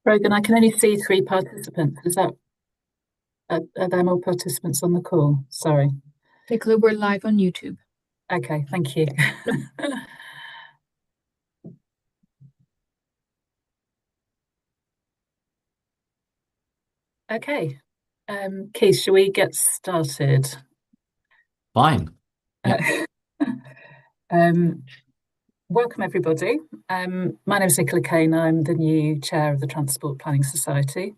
Brogan, I can only see three participants. Are there more participants on the call? Sorry. Nicola, we're live on YouTube. Okay, thank you. Okay. Keith, shall we get started? Fine. Welcome, everybody. My name is Nicola Kane. I'm the new chair of the Transport Planning Society,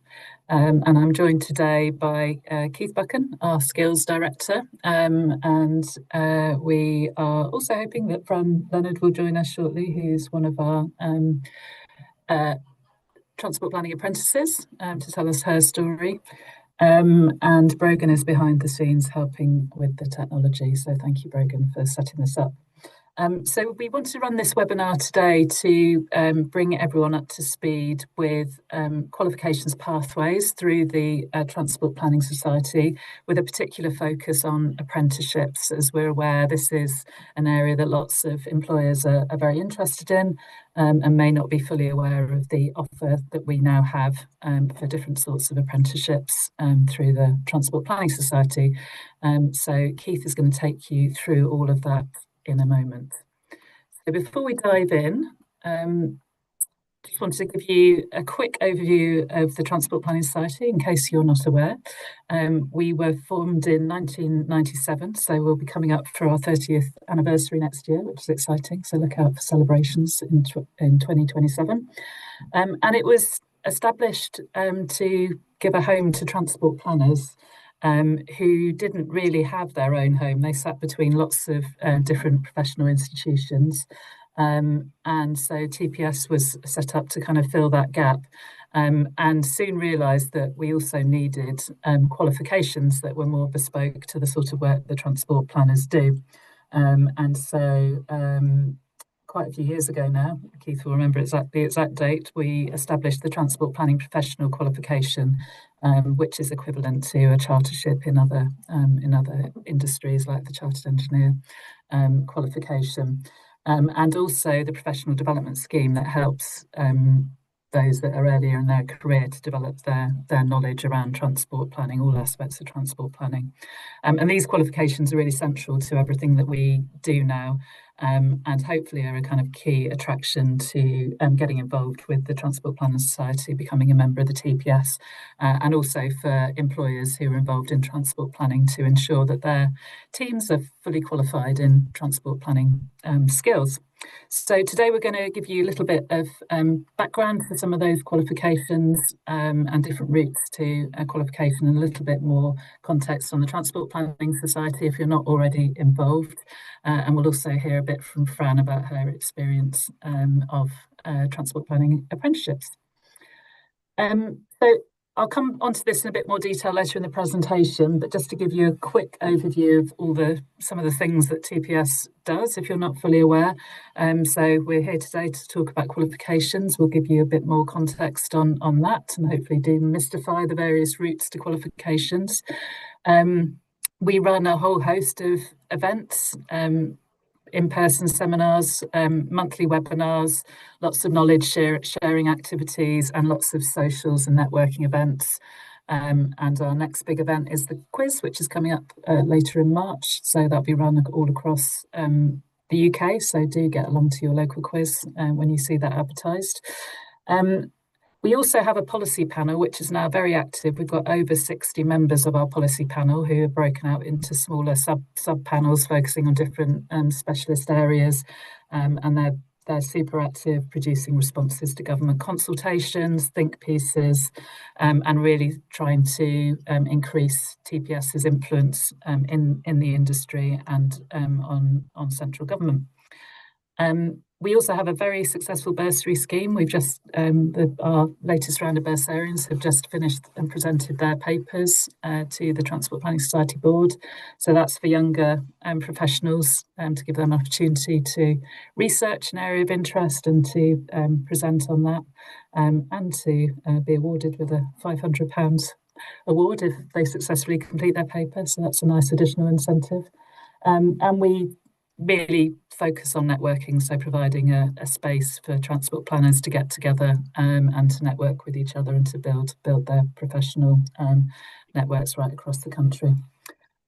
and I'm joined today by Keith Buchan, our skills director, and we are also hoping that Fran Leonard will join us shortly, who's one of our transport planning apprentices, to tell us her story. And Brogan is behind the scenes helping with the technology. So thank you, Brogan, for setting this up. So we want to run this webinar today to bring everyone up to speed with qualifications pathways through the Transport Planning Society, with a particular focus on apprenticeships. As we're aware, this is an area that lots of employers are very interested in, and may not be fully aware of the offer that we now have for different sorts of apprenticeships through the Transport Planning Society. So Keith is going to take you through all of that in a moment. So before we dive in, just wanted to give you a quick overview of the Transport Planning Society in case you're not aware. We were formed in 1997, so we'll be coming up for our 30th anniversary next year, which is exciting. So look out for celebrations in 2027. And it was established to give a home to transport planners who didn't really have their own home. They sat between lots of different professional institutions. And so TPS was set up to kind of fill that gap, and soon realised that we also needed qualifications that were more bespoke to the sort of work the transport planners do. And so quite a few years ago now, Keith will remember the exact date, we established the Transport Planning Professional Qualification, which is equivalent to a chartership in other industries like the Chartered Engineer qualification, and also the Professional Development Scheme that helps those that are earlier in their career to develop their knowledge around transport planning, all aspects of transport planning. And these qualifications are really central to everything that we do now, and hopefully are a kind of key attraction to getting involved with the Transport Planning Society, becoming a member of the TPS, and also for employers who are involved in transport planning to ensure that their teams are fully qualified in transport planning skills. So today we're going to give you a little bit of background for some of those qualifications and different routes to qualification, and a little bit more context on the Transport Planning Society if you're not already involved. And we'll also hear a bit from Fran about her experience of transport planning apprenticeships. So I'll come onto this in a bit more detail later in the presentation, but just to give you a quick overview of some of the things that TPS does, if you're not fully aware. So we're here today to talk about qualifications. We'll give you a bit more context on that, and hopefully demystify the various routes to qualifications. We run a whole host of events, in-person seminars, monthly webinars, lots of knowledge sharing activities, and lots of socials and networking events. And our next big event is the quiz, which is coming up later in March. So that'll be run all across the UK. So do get along to your local quiz when you see that advertised. We also have a policy panel, which is now very active. We've got over 60 members of our policy panel who are broken out into smaller sub-panels focusing on different specialist areas. And they're super active, producing responses to government consultations, think pieces, and really trying to increase TPS's influence in the industry and on central government. We also have a very successful bursary scheme. We've just, our latest round of bursarians have just finished and presented their papers to the Transport Planning Society board. So that's for younger professionals to give them an opportunity to research an area of interest and to present on that, and to be awarded with a £500 award if they successfully complete their paper. So that's a nice additional incentive. And we really focus on networking, so providing a space for transport planners to get together and to network with each other and to build their professional networks right across the country.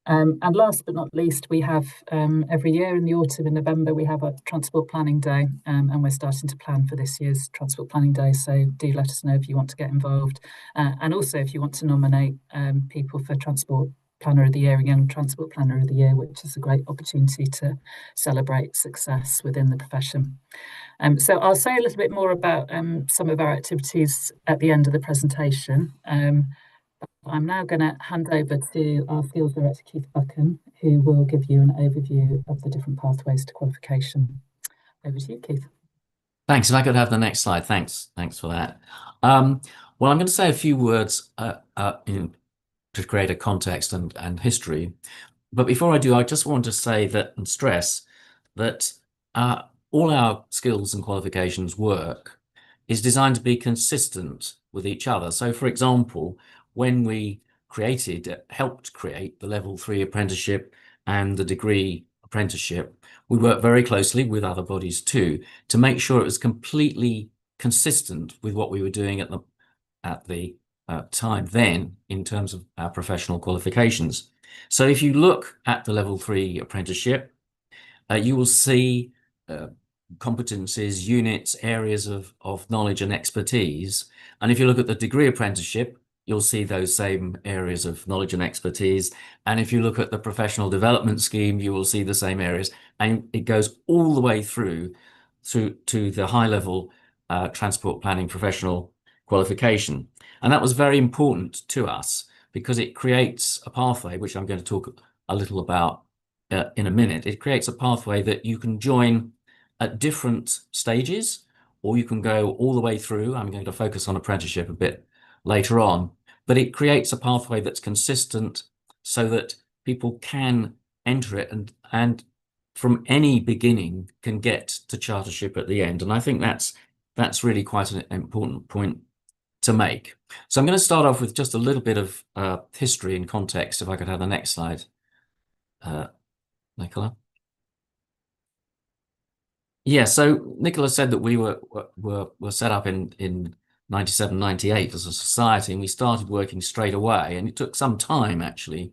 And last but not least, we have every year in the autumn, in November, we have a Transport Planning Day, and we're starting to plan for this year's Transport Planning Day. So do let us know if you want to get involved, and also if you want to nominate people for Transport Planner of the Year and Young Transport Planner of the Year, which is a great opportunity to celebrate success within the profession. So I'll say a little bit more about some of our activities at the end of the presentation. I'm now going to hand over to our Skills Director, Keith Buchan, who will give you an overview of the different pathways to qualification. Over to you, Keith. Thanks. If I could have the next slide. Thanks for that. Well, I'm going to say a few words to create a context and history. But before I do, I just want to say that and stress that all our skills and qualifications work is designed to be consistent with each other. So, for example, when we helped create the Level 3 apprenticeship and the degree apprenticeship, we worked very closely with other bodies too to make sure it was completely consistent with what we were doing at the time then in terms of our professional qualifications. So if you look at the Level 3 apprenticeship, you will see competencies, units, areas of knowledge and expertise. And if you look at the degree apprenticeship, you'll see those same areas of knowledge and expertise. And if you look at the professional development scheme, you will see the same areas. And it goes all the way through to the high level transport planning professional qualification. And that was very important to us because it creates a pathway, which I'm going to talk a little about in a minute. It creates a pathway that you can join at different stages, or you can go all the way through. I'm going to focus on apprenticeship a bit later on, but it creates a pathway that's consistent so that people can enter it and from any beginning can get to chartership at the end. And I think that's really quite an important point to make. So I'm going to start off with just a little bit of history and context, if I could have the next slide, Nicola. Yeah, so Nicola said that we were set up in 97, 98 as a society, and we started working straight away. And it took some time, actually,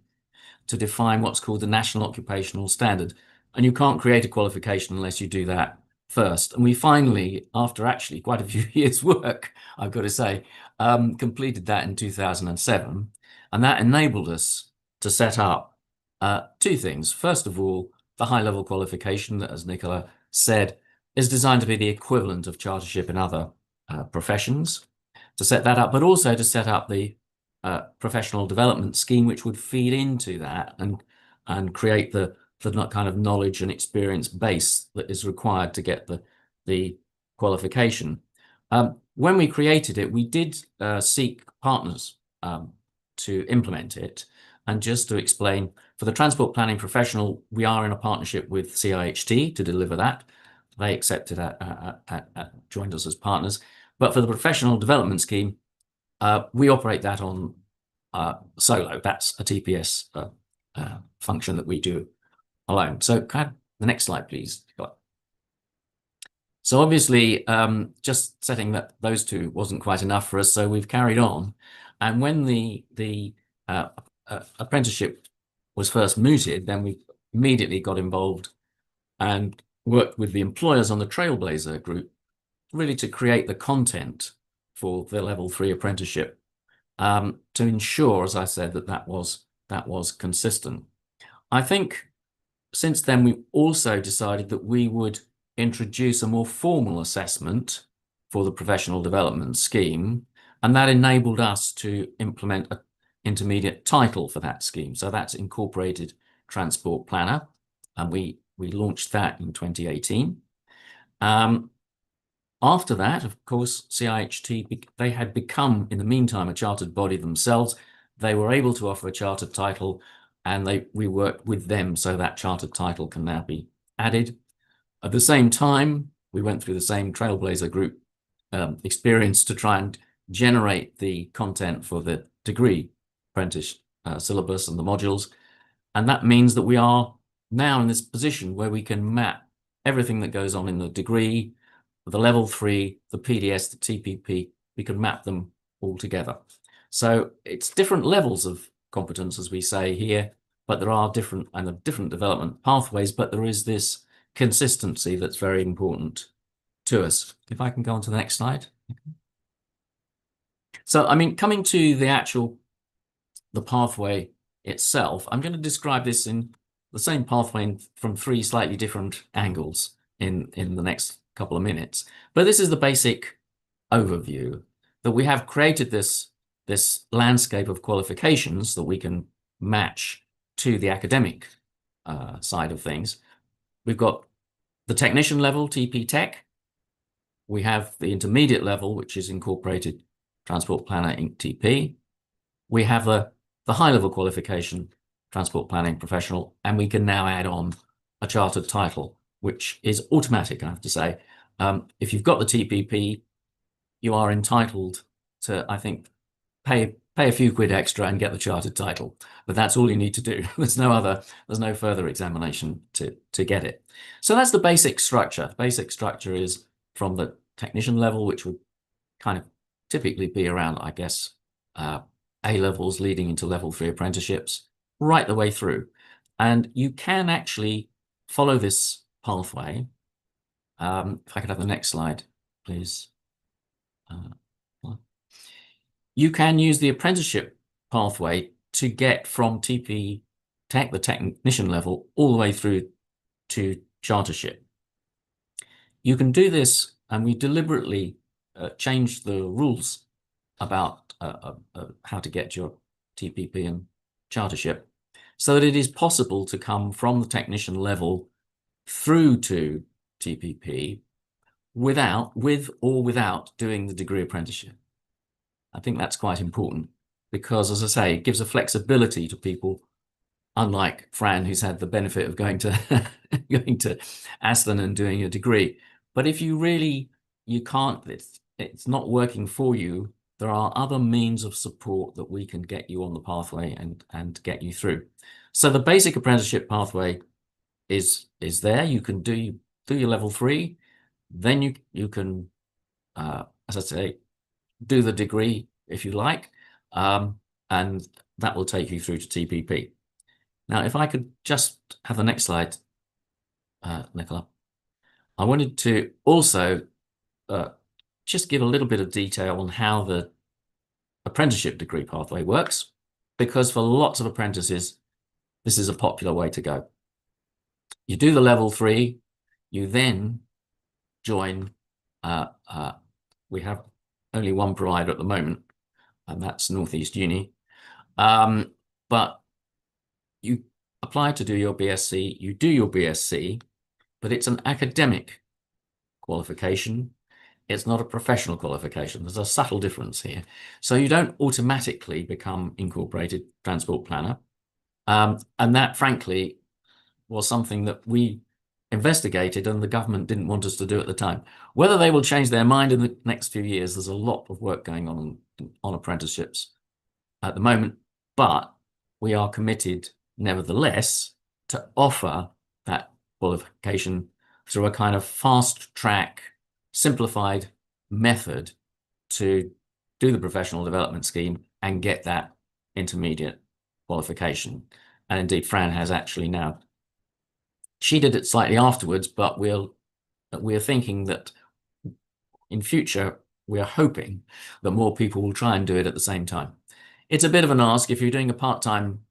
to define what's called the National Occupational Standard. And you can't create a qualification unless you do that first. And we finally, after actually quite a few years' work, I've got to say, completed that in 2007. And that enabled us to set up two things. First of all, the high-level qualification that, as Nicola said, is designed to be the equivalent of chartership in other professions, to set that up, but also to set up the professional development scheme, which would feed into that and create the kind of knowledge and experience base that is required to get the qualification. When we created it, we did seek partners to implement it. And just to explain, for the transport planning professional, we are in a partnership with CIHT to deliver that. They accepted joined us as partners. But for the professional development scheme, we operate that on solo. That's a TPS function that we do alone. So can I have the next slide, please? So obviously, just setting that those two wasn't quite enough for us, so we've carried on. And when the apprenticeship was first mooted, then we immediately got involved and worked with the employers on the Trailblazer group, really to create the content for the Level 3 apprenticeship, to ensure, as I said, that was consistent. I think since then we also decided that we would introduce a more formal assessment for the professional development scheme, and that enabled us to implement an intermediate title for that scheme. So that's incorporated transport planner, and we launched that in 2018. After that, of course, CIHT, they had become, in the meantime, a chartered body themselves. They were able to offer a chartered title, and we worked with them so that chartered title can now be added. At the same time, we went through the same Trailblazer group experience to try and generate the content for the degree apprentice syllabus and the modules. And that means that we are now in this position where we can map everything that goes on in the degree, the level 3, the PDS, the TPP, we can map them all together. So it's different levels of competence, as we say here, but there are different development pathways, but there is this consistency that's very important to us. If I can go on to the next slide. So, I mean, coming to the pathway itself, I'm going to describe this in the same pathway from 3 slightly different angles in the next couple of minutes. But this is the basic overview, that we have created this landscape of qualifications that we can match to the academic side of things. We've got the technician level, TP Tech. We have the intermediate level, which is Incorporated Transport Planner, Inc. TP. We have the high level qualification, Transport Planning Professional, and we can now add on a chartered title, which is automatic, I have to say. If you've got the TPP, you are entitled to, I think, pay a few quid extra and get the chartered title, but that's all you need to do. There's no further examination to get it. So that's the basic structure. Basic structure is from the technician level, which would kind of typically be around, I guess, A levels leading into level 3 apprenticeships, right the way through. And you can actually follow this pathway. If I could have the next slide, please. You can use the apprenticeship pathway to get from TP Tech, the technician level, all the way through to chartership. You can do this, and we deliberately changed the rules about how to get your TPP and chartership, so that it is possible to come from the technician level through to TPP with or without doing the degree apprenticeship. I think that's quite important because, as I say, it gives a flexibility to people, unlike Fran, who's had the benefit of going to going to Aston and doing a degree. But if you can't, it's not working for you, there are other means of support that we can get you on the pathway and get you through. So the basic apprenticeship pathway is there. You can do your level 3, then you can, as I say, do the degree if you like, and that will take you through to TPP. Now, if I could just have the next slide, Nicola. I wanted to also just give a little bit of detail on how the apprenticeship degree pathway works, because for lots of apprentices, this is a popular way to go. You do the level 3, you then join, we have only one provider at the moment, and that's Northeast Uni. But you apply to do your BSc, you do your BSc, but it's an academic qualification. It's not a professional qualification. There's a subtle difference here. So you don't automatically become Incorporated Transport Planner. And that, frankly, was something that we investigated and the government didn't want us to do at the time. Whether they will change their mind in the next few years, there's a lot of work going on apprenticeships at the moment, but we are committed, nevertheless, to offer that qualification through a kind of fast track, simplified method to do the professional development scheme and get that intermediate qualification. And indeed, Fran has actually now, she did it slightly afterwards, but we're thinking that in future, we are hoping that more people will try and do it at the same time. It's a bit of an ask if you're doing a part-time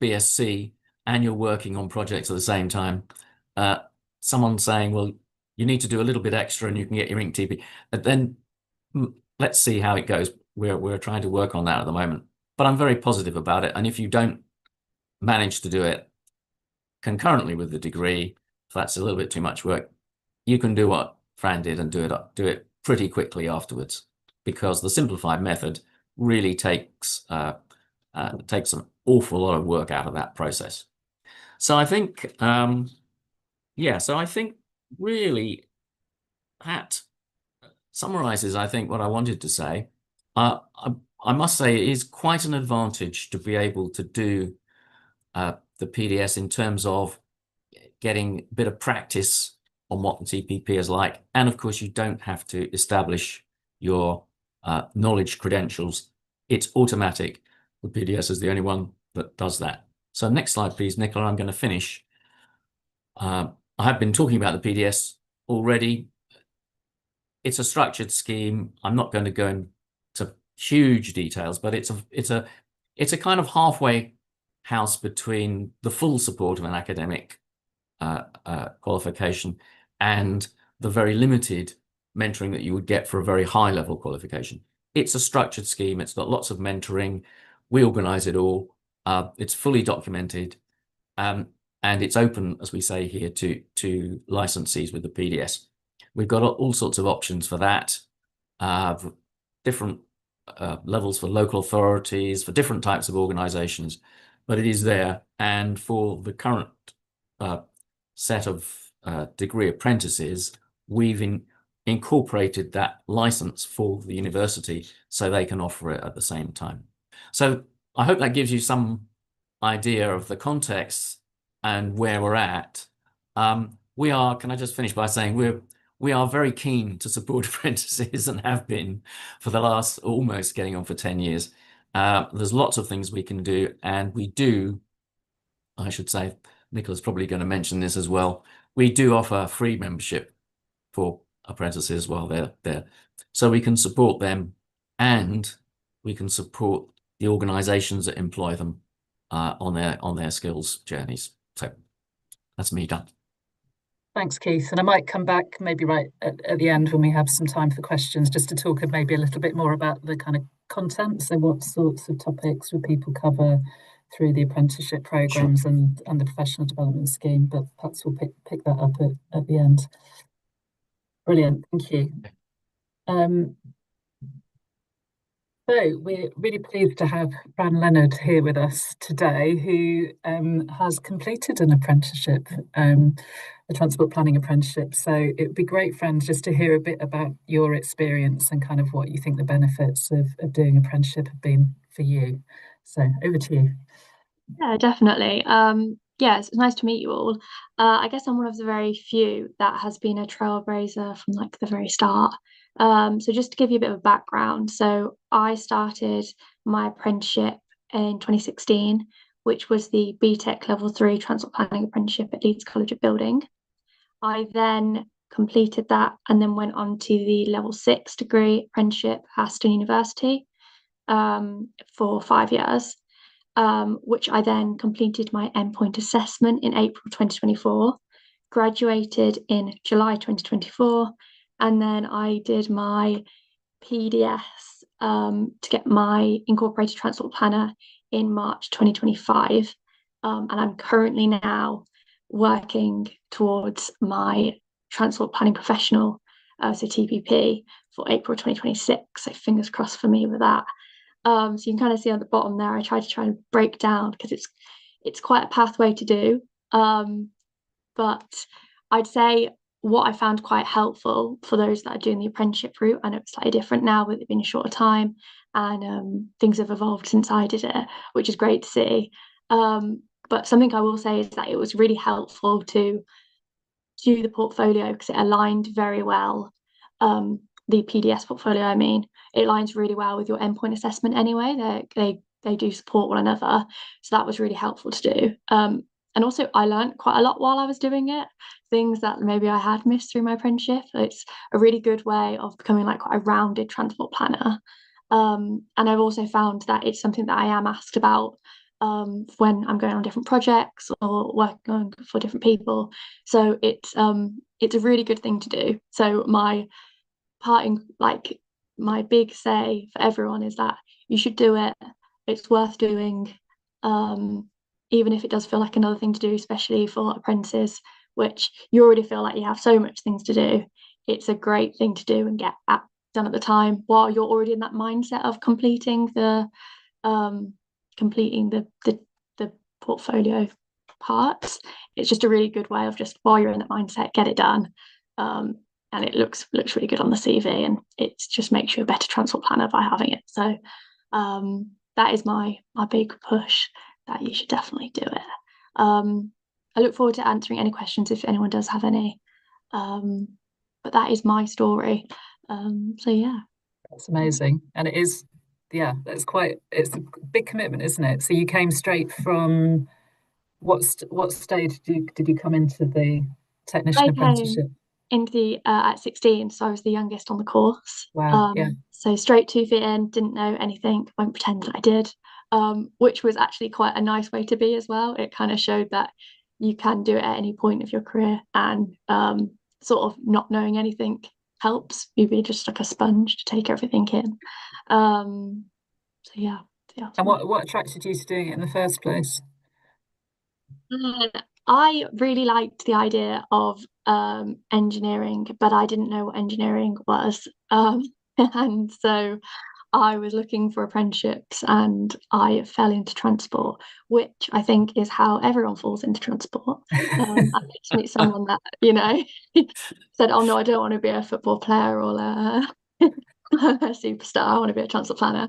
BSc and you're working on projects at the same time. Someone saying, well, you need to do a little bit extra and you can get your Inc. TP. Then let's see how it goes. We're trying to work on that at the moment. But I'm very positive about it. And if you don't manage to do it concurrently with the degree, if that's a little bit too much work, you can do what Fran did and do it pretty quickly afterwards, because the simplified method really takes an awful lot of work out of that process. So I think, so I think really that summarizes, I think, what I wanted to say. I must say it is quite an advantage to be able to do the PDS in terms of getting a bit of practice on what the TPP is like. And of course, you don't have to establish your knowledge credentials. It's automatic. The PDS is the only one that does that. So next slide, please, Nicola. I'm going to finish. I have been talking about the PDS already. It's a structured scheme. I'm not going to go into huge details, but it's a kind of halfway house between the full support of an academic qualification and the very limited mentoring that you would get for a very high level qualification. It's a structured scheme. It's got lots of mentoring. We organize it all. It's fully documented. And it's open, as we say here, to licensees with the PDS. We've got all sorts of options for that, different levels for local authorities, for different types of organizations, but it is there. And for the current set of degree apprentices, we've incorporated that license for the university so they can offer it at the same time. So I hope that gives you some idea of the context and where we're at. We are, can I just finish by saying we are very keen to support apprentices and have been for the last almost getting on for 10 years. There's lots of things we can do, and we do, I should say, Nicola's probably going to mention this as well, we do offer free membership for apprentices while they're there. So we can support them and we can support the organizations that employ them on their skills journeys. So that's me done. Thanks, Keith. And I might come back maybe right at the end when we have some time for questions, just to talk maybe a little bit more about the kind of content. So what sorts of topics would people cover through the apprenticeship programs Sure. and the professional development scheme? But perhaps we'll pick that up at the end. Brilliant, thank you. So we're really pleased to have Fran Leonard here with us today, who has completed an apprenticeship, a transport planning apprenticeship. So it would be great, Fran, just to hear a bit about your experience and kind of what you think the benefits of doing apprenticeship have been for you. So over to you. Yeah, definitely. Yeah, it's nice to meet you all. I guess I'm one of the very few that has been a trailblazer from like the very start. So just to give you a bit of background, so I started my apprenticeship in 2016, which was the BTEC Level 3 Transport Planning Apprenticeship at Leeds College of Building. I then completed that and then went on to the Level 6 degree apprenticeship at Aston University for 5 years. Which I then completed my endpoint assessment in April 2024, graduated in July 2024, and then I did my PDS to get my incorporated transport planner in March 2025. And I'm currently now working towards my transport planning professional, so TPP, for April 2026. So fingers crossed for me with that. So you can kind of see on the bottom there, I try and break down because it's quite a pathway to do. But I'd say what I found quite helpful for those that are doing the apprenticeship route, I know it's slightly different now with it being a shorter time and things have evolved since I did it, which is great to see. But something I will say is that it was really helpful to do the portfolio because it aligned very well. The PDS portfolio, I mean, it aligns really well with your endpoint assessment anyway. They do support one another, so that was really helpful to do. And also, I learned quite a lot while I was doing it, things that maybe I had missed through my apprenticeship. It's a really good way of becoming like quite a rounded transport planner. And I've also found that it's something that I am asked about when I'm going on different projects or working for different people. So it's a really good thing to do. So my big say for everyone is that you should do it. It's worth doing, even if it does feel like another thing to do, especially for apprentices, which you already feel like you have so much things to do. It's a great thing to do and get done at the time while you're already in that mindset of completing the portfolio parts. It's just a really good way of just while you're in that mindset, get it done. And it looks really good on the CV, and it just makes you a better transport planner by having it. So that is my big push, that you should definitely do it. I look forward to answering any questions if anyone does have any. But that is my story. So yeah. That's amazing. And it is, yeah, it's a big commitment, isn't it? So you came straight from what stage did you come into the technician I came apprenticeship? into the at 16, so I was the youngest on the course. Wow, yeah. So straight 2 feet in, didn't know anything, won't pretend that I did, which was actually quite a nice way to be as well. It kind of showed that you can do it at any point of your career, and sort of not knowing anything helps you be just like a sponge to take everything in. So yeah, yeah. And what attracted you to doing it in the first place? I really liked the idea of engineering, but I didn't know what engineering was. And so I was looking for apprenticeships and I fell into transport, which I think is how everyone falls into transport. I just meet someone that, said, oh no, I don't want to be a football player or a superstar. I want to be a transport planner.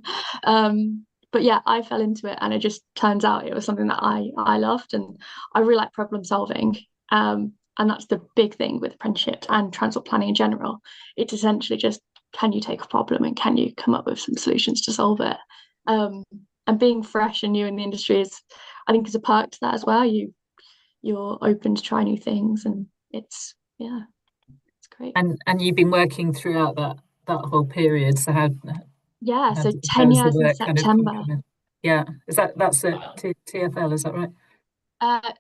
But yeah, I fell into it and it just turns out it was something that I loved, and I really like problem solving. And that's the big thing with apprenticeships and transport planning in general. It's essentially just, can you take a problem and can you come up with some solutions to solve it? And being fresh and new in the industry is, I think, is a perk to that as well. You're open to try new things, and it's great. And you've been working throughout that whole period. So Yeah, so how 10 does the years in work kind of September. complement? Yeah, that's a TFL, is that right?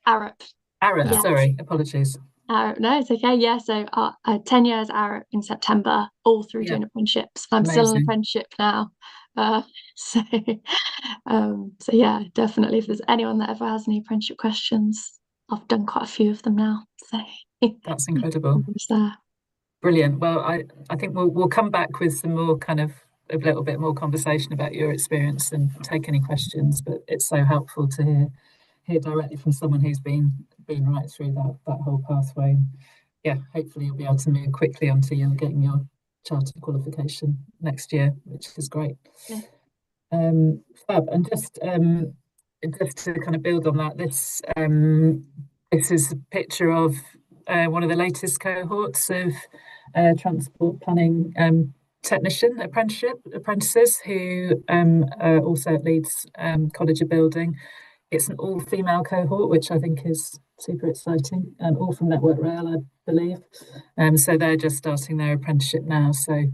Arup. Arup, Yes. sorry, apologies. No, it's okay. Yeah, so 10 years Arup in September, all through Yeah, doing apprenticeships. I'm still an amazing. apprenticeship now. So so yeah, definitely if there's anyone that ever has any apprenticeship questions, I've done quite a few of them now. So That's incredible. there. Brilliant. Well, I think we'll come back with some more kind of a little bit more conversation about your experience and take any questions. But it's so helpful to hear directly from someone who's been right through that whole pathway. Yeah, hopefully you'll be able to move quickly onto you getting your chartered qualification next year, which is great. Yeah. Fab. And just to kind of build on that, this is a picture of one of the latest cohorts of transport planning technician apprentices who are also at Leeds College of Building. It's an all-female cohort, which I think is super exciting, all from Network Rail, I believe. So they're just starting their apprenticeship now. So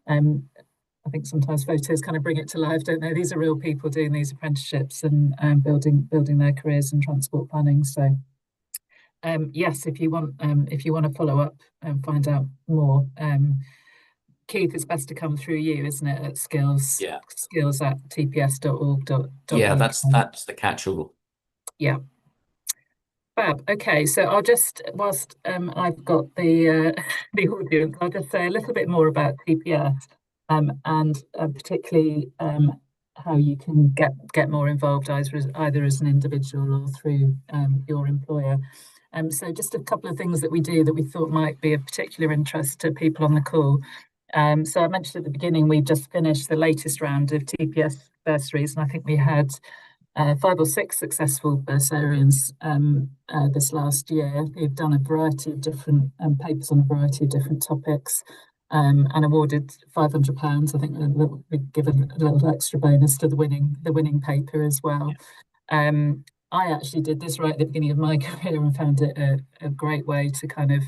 I think sometimes photos kind of bring it to life, don't they? These are real people doing these apprenticeships and building their careers in transport planning. So yes, if you want to follow up and find out more, Keith, it's best to come through you, isn't it? At skills at tps.org.uk. Yeah, that's the catch-all. Yeah. Fab. Okay, so I'll just, whilst I've got the the audience, I'll just say a little bit more about TPS, and particularly how you can get more involved either as an individual or through your employer. So just a couple of things that we do that we thought might be of particular interest to people on the call. So I mentioned at the beginning, we've just finished the latest round of TPS bursaries, and I think we had 5 or 6 successful bursarians this last year who've done a variety of different papers on a variety of different topics, and awarded £500. I think we've given a little extra bonus to the winning paper as well. I actually did this right at the beginning of my career and found it a great way to kind of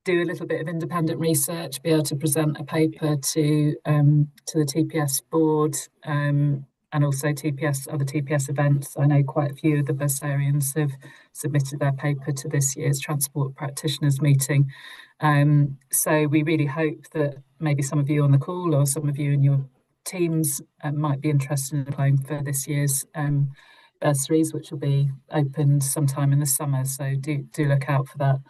do a little bit of independent research, be able to present a paper to the TPS board, and also other TPS events. I know quite a few of the bursarians have submitted their paper to this year's Transport Practitioners meeting. So we really hope that maybe some of you on the call or some of you in your teams might be interested in applying for this year's bursaries, which will be opened sometime in the summer. So do look out for that.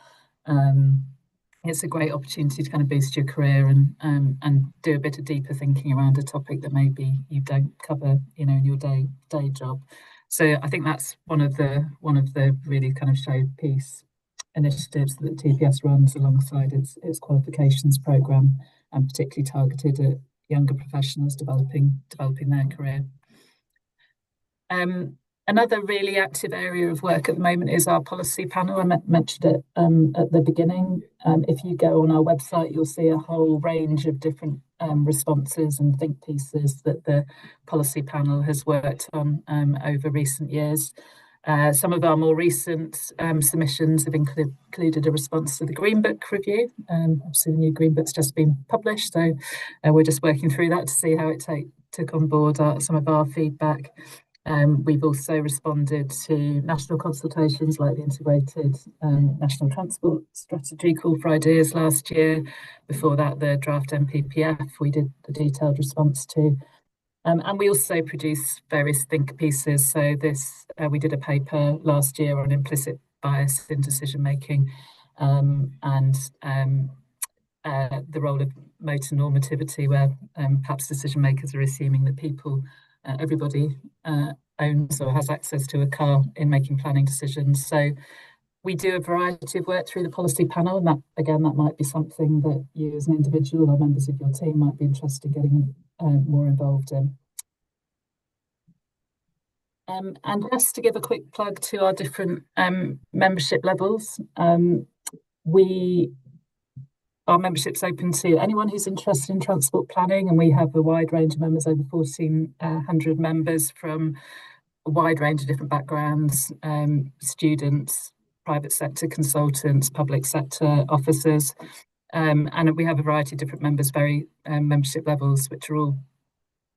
It's a great opportunity to kind of boost your career and do a bit of deeper thinking around a topic that maybe you don't cover, in your day job. So I think that's one of the really kind of showpiece initiatives that TPS runs alongside its qualifications program, and particularly targeted at younger professionals developing their career. Another really active area of work at the moment is our policy panel. I mentioned it at the beginning. If you go on our website, you'll see a whole range of different responses and think pieces that the policy panel has worked on over recent years. Some of our more recent submissions have included a response to the Green Book review. Obviously, the new Green Book's just been published, so we're just working through that to see how it took on board some of our feedback. We've also responded to national consultations like the Integrated National Transport Strategy Call for Ideas last year. Before that, the draft NPPF we did the detailed response to. And we also produce various think pieces. So we did a paper last year on implicit bias in decision making, and the role of motor normativity, where perhaps decision makers are assuming that everybody owns or has access to a car in making planning decisions. So we do a variety of work through the policy panel, and that might be something that you as an individual or members of your team might be interested in getting more involved in. And just to give a quick plug to our different membership levels, our membership's open to anyone who's interested in transport planning, and we have a wide range of members, over 1,400 members from a wide range of different backgrounds, students, private sector consultants, public sector officers, and we have a variety of different membership levels, which are all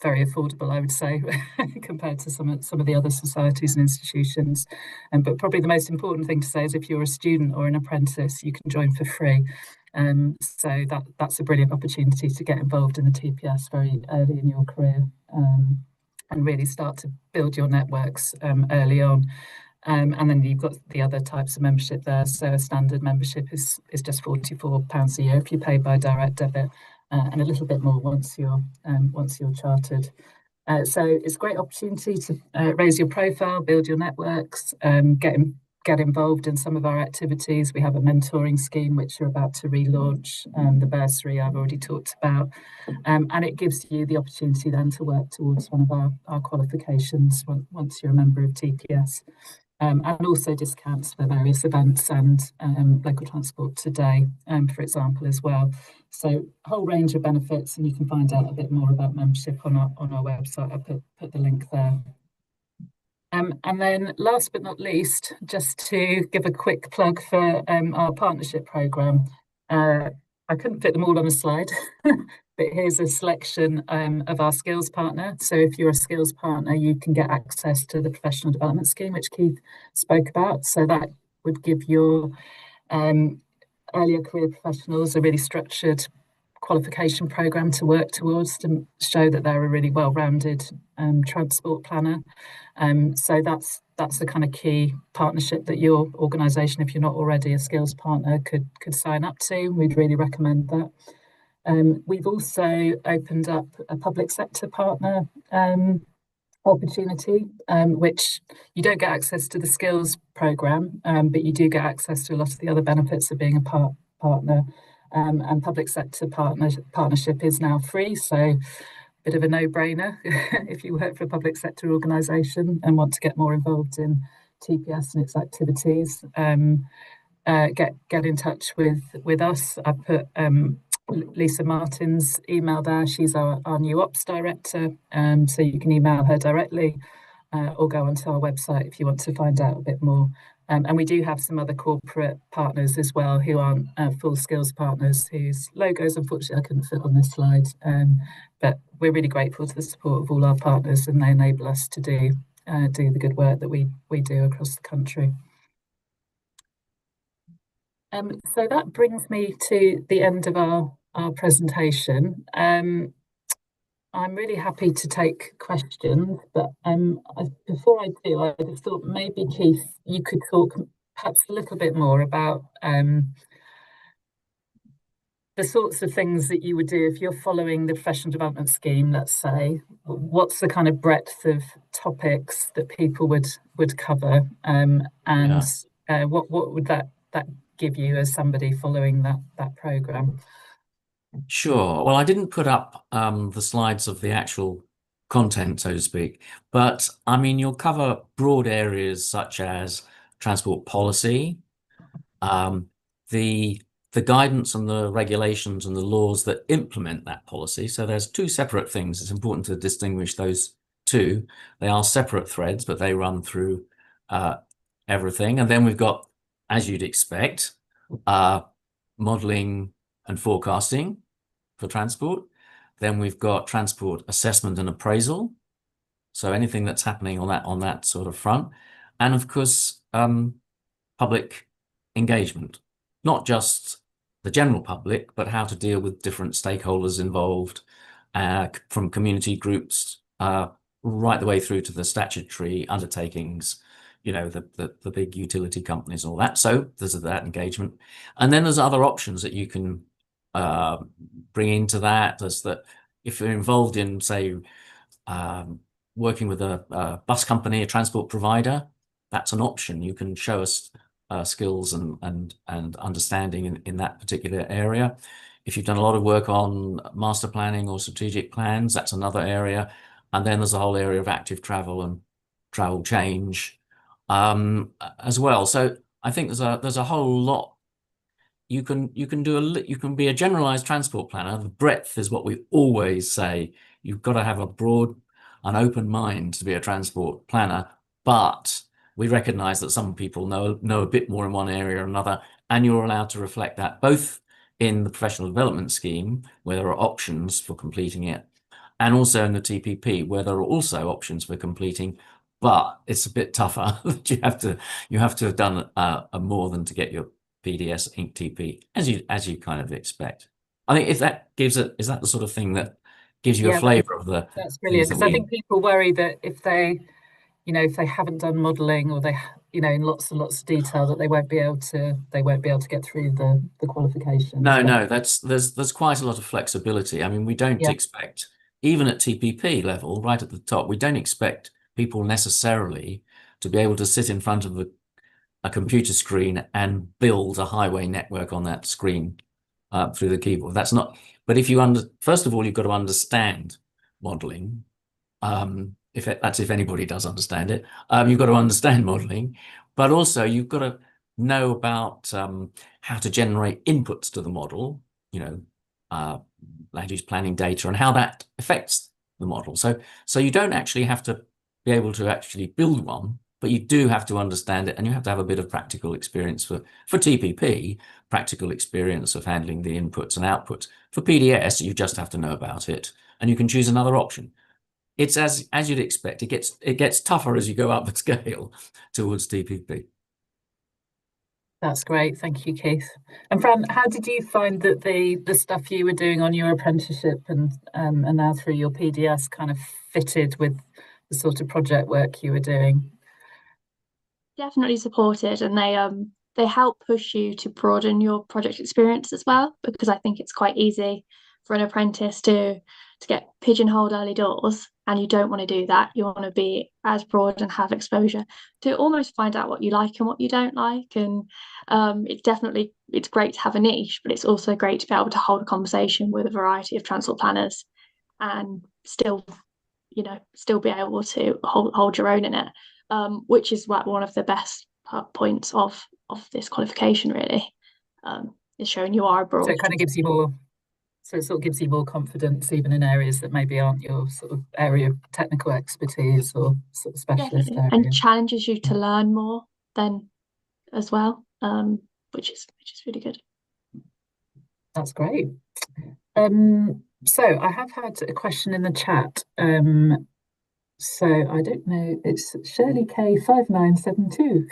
very affordable, I would say, compared to some of the other societies and institutions. But probably the most important thing to say is if you're a student or an apprentice, you can join for free. So that's a brilliant opportunity to get involved in the TPS very early in your career, and really start to build your networks early on. And then you've got the other types of membership there. So a standard membership is just £44 a year if you pay by direct debit, and a little bit more once you're chartered. So it's a great opportunity to raise your profile, build your networks, get involved in some of our activities. We have a mentoring scheme which we're about to relaunch, the bursary I've already talked about, and it gives you the opportunity then to work towards one of our qualifications once you're a member of TPS. And also discounts for various events and local transport today, for example, as well. So a whole range of benefits, and you can find out a bit more about membership on our website. I'll put the link there. And then last but not least, just to give a quick plug for our partnership programme. I couldn't fit them all on a slide, but here's a selection of our skills partner. So if you're a skills partner, you can get access to the professional development scheme, which Keith spoke about. So that would give your earlier career professionals a really structured qualification programme to work towards, to show that they're a really well-rounded transport planner. So that's the kind of key partnership that your organisation, if you're not already a skills partner, could sign up to. We'd really recommend that. We've also opened up a public sector partner opportunity, which you don't get access to the skills programme, but you do get access to a lot of the other benefits of being a partner. And public sector partnership is now free, so bit of a no-brainer if you work for a public sector organisation and want to get more involved in TPS and its activities. Get in touch with us. I put Lisa Martin's email there. She's our new ops director, so you can email her directly, or go onto our website if you want to find out a bit more. And we do have some other corporate partners as well who aren't full skills partners, whose logos unfortunately I couldn't fit on this slide, but we're really grateful to the support of all our partners, and they enable us to do the good work that we do across the country. So that brings me to the end of our presentation. I'm really happy to take questions, but before I do, I just thought maybe, Keith, you could talk perhaps a little bit more about the sorts of things that you would do if you're following the professional development scheme, let's say. What's the kind of breadth of topics that people would cover, and what would that give you as somebody following that programme? Sure. Well, I didn't put up the slides of the actual content, so to speak. But I mean, you'll cover broad areas such as transport policy, um, the the guidance and the regulations and the laws that implement that policy. So there's two separate things. It's important to distinguish those two. They are separate threads, but they run through everything. And then we've got, as you'd expect, modeling and forecasting for transport. Then we've got transport assessment and appraisal. So anything that's happening on that sort of front. And of course, public engagement, not just the general public, but how to deal with different stakeholders involved, from community groups right the way through to the statutory undertakings, the big utility companies and all that. So there's that engagement. And then there's other options that you can bring into that. There's that if you're involved in, say, working with a bus company, a transport provider, that's an option. You can show us skills and understanding in that particular area. If you've done a lot of work on master planning or strategic plans, that's another area. And then there's a whole area of active travel and travel change as well. So I think there's a whole lot. You can be a generalized transport planner. The breadth is what we always say. You've got to have an open mind to be a transport planner, but we recognize that some people know a bit more in one area or another, and you're allowed to reflect that both in the professional development scheme, where there are options for completing it, and also in the TPP, where there are also options for completing, but it's a bit tougher. You have to have done a more than to get your PDS Inc. TP, as you kind of expect. I think if that is that the sort of thing that gives you a flavour of the that's brilliant, because I think people worry that if they haven't done modelling, or they in lots and lots of detail, that they won't be able to get through the qualifications. No, there's quite a lot of flexibility. I mean, we don't expect, even at TPP level, right at the top, we don't expect people necessarily to be able to sit in front of a computer screen and build a highway network on that screen through the keyboard. That's not. But first of all, you've got to understand modelling. If anybody does understand it, you've got to understand modelling, but also you've got to know about how to generate inputs to the model, land use planning data, and how that affects the model. So you don't actually have to be able to actually build one, but you do have to understand it, and you have to have a bit of practical experience for TPP, practical experience of handling the inputs and outputs. For PDS, you just have to know about it, and you can choose another option. It's as you'd expect. It gets tougher as you go up the scale towards TPP. That's great, thank you, Keith. And Fran, how did you find that the stuff you were doing on your apprenticeship and now through your PDS kind of fitted with the sort of project work you were doing? Definitely supported, and they help push you to broaden your project experience as well, because I think it's quite easy for an apprentice to get pigeonholed early doors, and you don't want to do that. You want to be as broad and have exposure to almost find out what you like and what you don't like. And it's great to have a niche, but it's also great to be able to hold a conversation with a variety of transport planners and still be able to hold your own in it, which is one of the best points of this qualification, really, is showing you are broad. So it kind of gives you more. So it sort of gives you more confidence, even in areas that maybe aren't your sort of area of technical expertise or sort of specialist area. And challenges you to learn more then as well, which is really good. That's great. So I have had a question in the chat. So I don't know, it's Shirley K5972.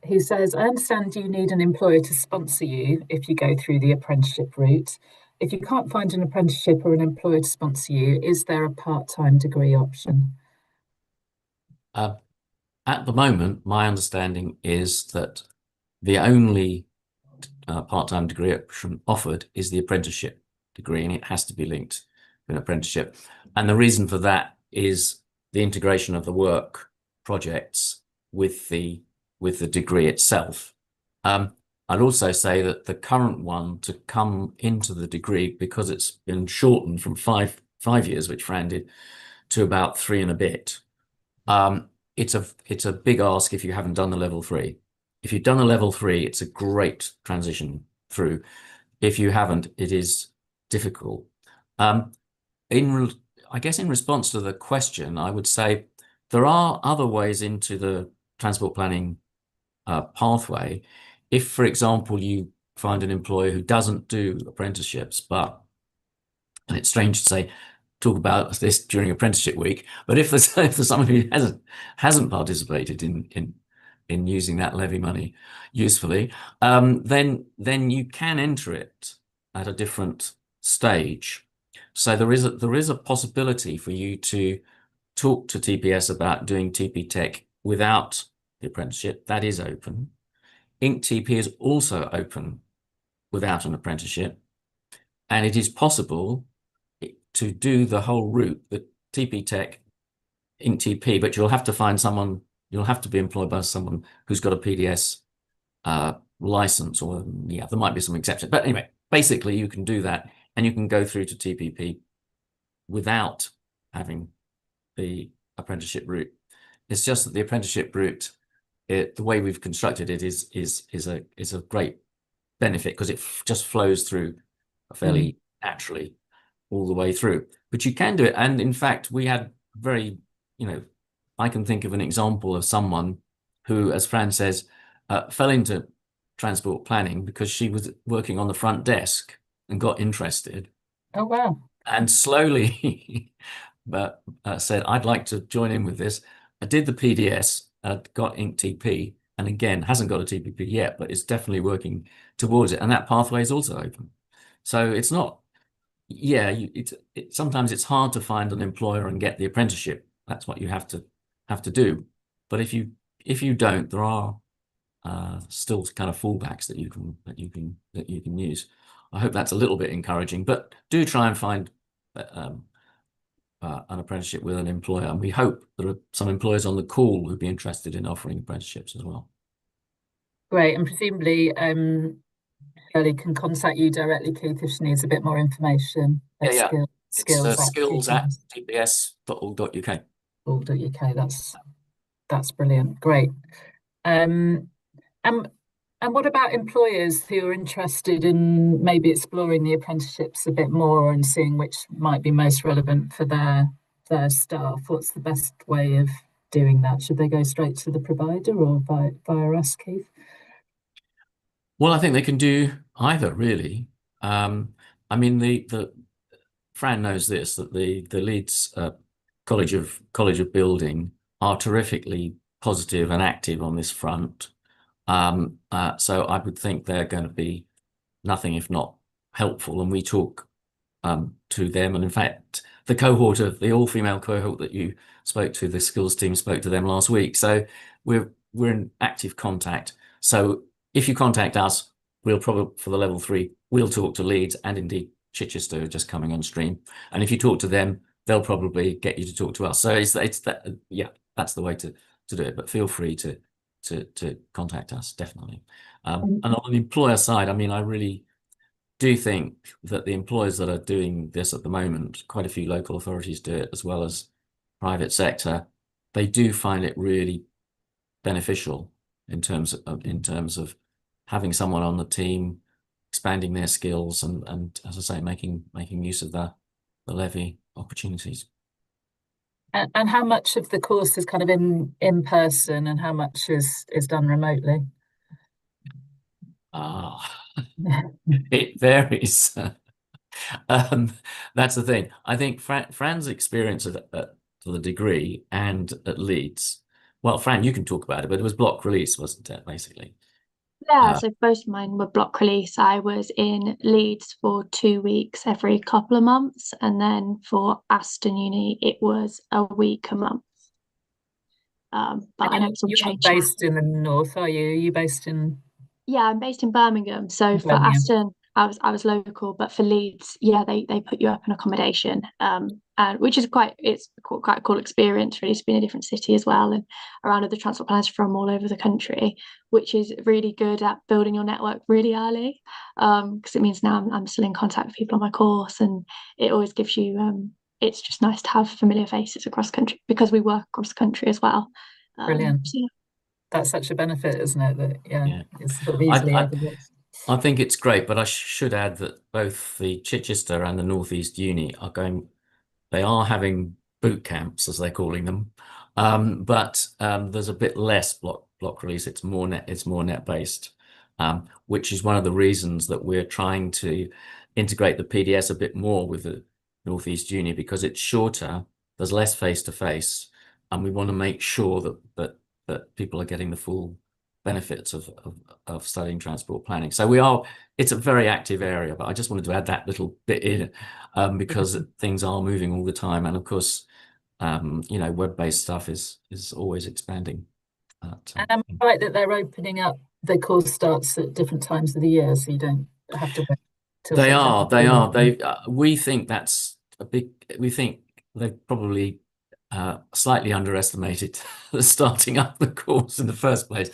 He says, I understand you need an employer to sponsor you if you go through the apprenticeship route. If you can't find an apprenticeship or an employer to sponsor you, is there a part-time degree option? At the moment, my understanding is that the only part-time degree option offered is the apprenticeship degree, and it has to be linked to an apprenticeship. And the reason for that is the integration of the work projects with the degree itself. I'd also say that the current one to come into the degree, because it's been shortened from 5 5 years, which Fran did, to about 3 and a bit. It's a big ask if you haven't done the level 3. If you've done the level 3, it's a great transition through. If you haven't, it is difficult. I guess in response to the question, I would say there are other ways into the transport planning pathway. If, for example, you find an employer who doesn't do apprenticeships, but, and it's strange to say, talk about this during apprenticeship week, but if there's someone who hasn't participated in using that levy money usefully, then you can enter it at a different stage. So there is a possibility for you to talk to TPS about doing TP Tech without the apprenticeship. That is open. IncTP is also open without an apprenticeship, and it is possible to do the whole route, the TP Tech, IncTP, but you'll have to find someone, you'll have to be employed by someone who's got a PDS license, or yeah, there might be some exceptions. But anyway, basically you can do that, and you can go through to TPP without having the apprenticeship route. It's just that the apprenticeship route, the way we've constructed it is a great benefit, because it just flows through fairly naturally all the way through. But you can do it, and in fact, we had very, I can think of an example of someone who, as Fran says, fell into transport planning because she was working on the front desk and got interested. Oh, wow. And slowly but said, I'd like to join in with this. I did the PDS, got IncTP, and again, hasn't got a TPP yet, but it's definitely working towards it. And that pathway is also open. So it's not, sometimes it's hard to find an employer and get the apprenticeship. That's what you have to do. But if you don't, there are still kind of fallbacks that you can use. I hope that's a little bit encouraging, but do try and find an apprenticeship with an employer. And we hope there are some employers on the call who'd be interested in offering apprenticeships as well. Great. And presumably, Shirley can contact you directly, Keith, if she needs a bit more information. Yeah. Skills at tps.org.uk. .org.uk. That's brilliant. Great. And what about employers who are interested in maybe exploring the apprenticeships a bit more and seeing which might be most relevant for their staff? What's the best way of doing that? Should they go straight to the provider or via us, Keith? Well, I think they can do either, really. I mean, the Fran knows this, that the Leeds College of Building are terrifically positive and active on this front. So I would think they're going to be nothing if not helpful, and we talk to them. And in fact, the all-female cohort that you spoke to, the skills team spoke to them last week. So we're in active contact. So if you contact us, we'll probably, for the level 3, we'll talk to Leeds, and indeed Chichester are just coming on stream. And if you talk to them, they'll probably get you to talk to us. So it's that, that's the way to do it. But feel free to contact us, definitely. And on the employer side, I mean, I really do think that the employers that are doing this at the moment, quite a few local authorities do it, as well as private sector, they do find it really beneficial in terms of having someone on the team, expanding their skills, and as I say, making use of the levy opportunities. And how much of the course is kind of in person, and how much is done remotely? It varies. That's the thing. I think Fran's experience at the degree and at Leeds. Well, Fran, you can talk about it, but it was block release, wasn't it, basically? Yeah, so both of mine were block release. I was in Leeds for 2 weeks every couple of months, and then for Aston Uni, it was a week a month. But I know it's all changed. You're not based in the north, are you? Are you based in? Yeah, I'm based in Birmingham. So for Aston, I was local, but for Leeds, yeah, they put you up in accommodation, and which is quite a cool experience, really, to be in a different city as well, and around other transport planners from all over the country, which is really good at building your network really early, because it means now I'm still in contact with people on my course, and it always gives you it's just nice to have familiar faces across country because we work across country as well. Brilliant. So yeah. That's such a benefit, isn't it? That Yeah. it's sort of easily I, overlooked. I think it's great, but I should add that both the Chichester and the Northeast Uni are going, they are having boot camps, as they're calling them. But there's a bit less block release. It's more net based, which is one of the reasons that we're trying to integrate the PDS a bit more with the Northeast Uni, because it's shorter, there's less face to face, and we want to make sure that people are getting the full benefits of studying transport planning. So it's a very active area, but I just wanted to add that little bit in, because things are moving all the time, and of course, web-based stuff is always expanding. And I'm right that they're opening up, the course starts at different times of the year, so you don't have to wait till They September. are. We think that's we think they've probably slightly underestimated the starting up the course in the first place.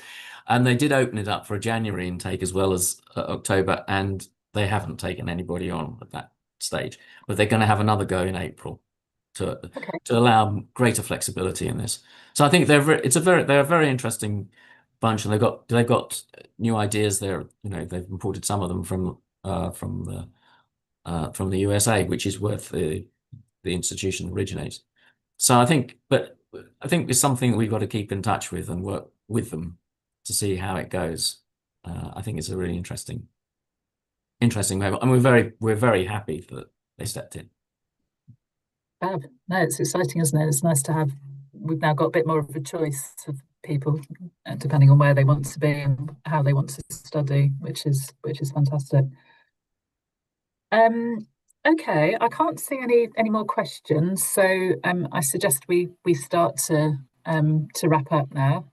And they did open it up for a January intake as well as October, and they haven't taken anybody on at that stage. But they're going to have another go in April to allow greater flexibility in this. So I think they're a very interesting bunch, and they've got new ideas there. They've imported some of them from the USA, which is where the institution originates. So I think it's something we've got to keep in touch with and work with them to see how it goes. I think it's a really interesting move, and we're very happy that they stepped in. Fab. No, it's exciting, isn't it? It's nice to have. We've now got a bit more of a choice of people, depending on where they want to be and how they want to study, which is fantastic. Okay, I can't see any more questions, so I suggest we start to wrap up now.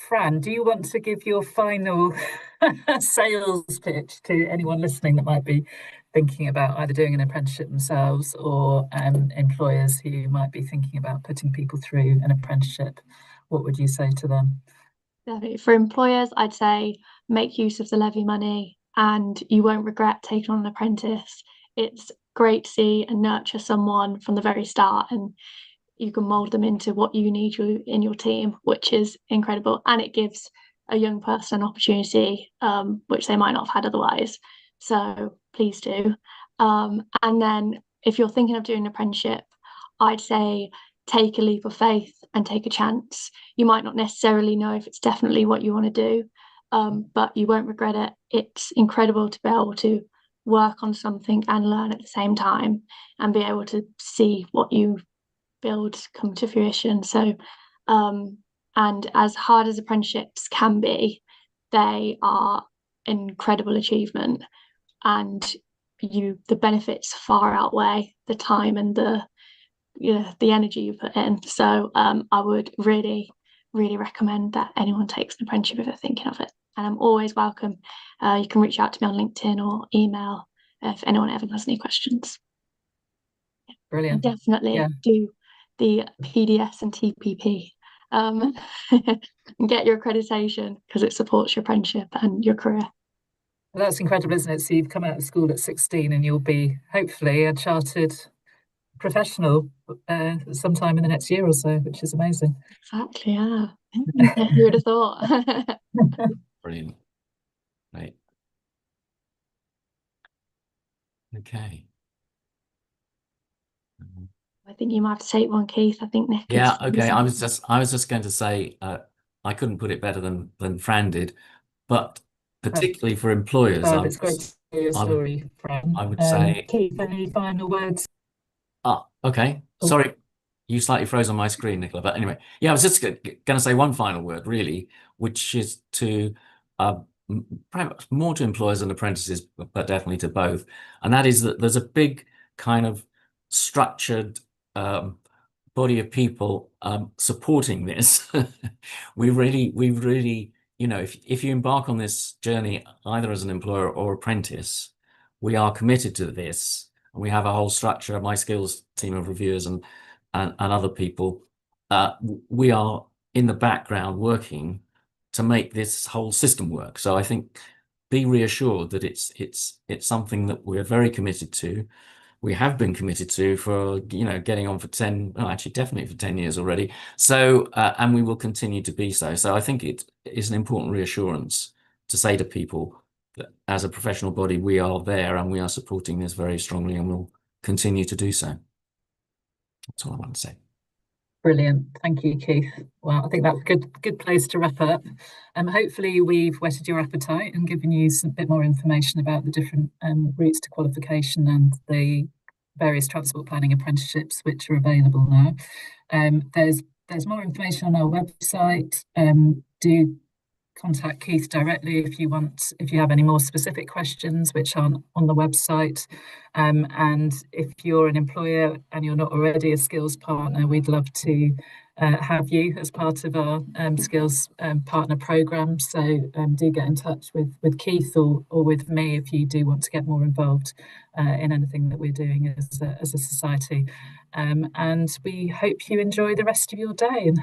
Fran, do you want to give your final sales pitch to anyone listening that might be thinking about either doing an apprenticeship themselves, or employers who might be thinking about putting people through an apprenticeship? What would you say to them? Definitely. For employers, I'd say make use of the levy money and you won't regret taking on an apprentice. It's great to see and nurture someone from the very start, and you can mold them into what you need in your team, which is incredible. And it gives a young person an opportunity, which they might not have had otherwise. So please do. And then if you're thinking of doing an apprenticeship, I'd say take a leap of faith and take a chance. You might not necessarily know if it's definitely what you want to do, but you won't regret it. It's incredible to be able to work on something and learn at the same time, and be able to see what you build come to fruition. So, and as hard as apprenticeships can be, they are an incredible achievement, and the benefits far outweigh the time and the energy you put in. So I would really recommend that anyone takes an apprenticeship if they're thinking of it, and I'm always welcome. You can reach out to me on LinkedIn or email if anyone ever has any questions. Brilliant. Definitely do the PDS and TPP, and get your accreditation, because it supports your apprenticeship and your career. Well, that's incredible, isn't it? So you've come out of school at 16 and you'll be hopefully a chartered professional sometime in the next year or so, which is amazing. Exactly, yeah. Who would have thought? Brilliant. Right. Okay. I think you might have to take one, Keith. I think Nick. Yeah. Okay. I was just going to say I couldn't put it better than Fran did, but particularly for employers, It's great to hear your story, Fran. I would say. Keith, any final words? Okay. Sorry, you slightly froze on my screen, Nicola. But anyway, yeah, I was just going to say one final word, really, which is to perhaps more to employers and apprentices, but definitely to both. And that is that there's a big kind of structured body of people supporting this. we really, if you embark on this journey, either as an employer or apprentice, we are committed to this. We have a whole structure, my skills team of reviewers and other people. We are in the background working to make this whole system work. So I think be reassured that it's something that we're very committed to. we have been committed to for, getting on for 10, well, actually definitely for 10 years already. So, and we will continue to be so. So I think it is an important reassurance to say to people that as a professional body, we are there and we are supporting this very strongly and will continue to do so. That's all I want to say. Brilliant. Thank you, Keith. Well, I think that's a good place to wrap up. Hopefully we've whetted your appetite and given you some bit more information about the different routes to qualification and the various transport planning apprenticeships which are available now. There's more information on our website. Do contact Keith directly if you have any more specific questions which aren't on the website. And if you're an employer and you're not already a skills partner, we'd love to have you as part of our skills partner program. So do get in touch with Keith or with me if you do want to get more involved in anything that we're doing as a society. And we hope you enjoy the rest of your day and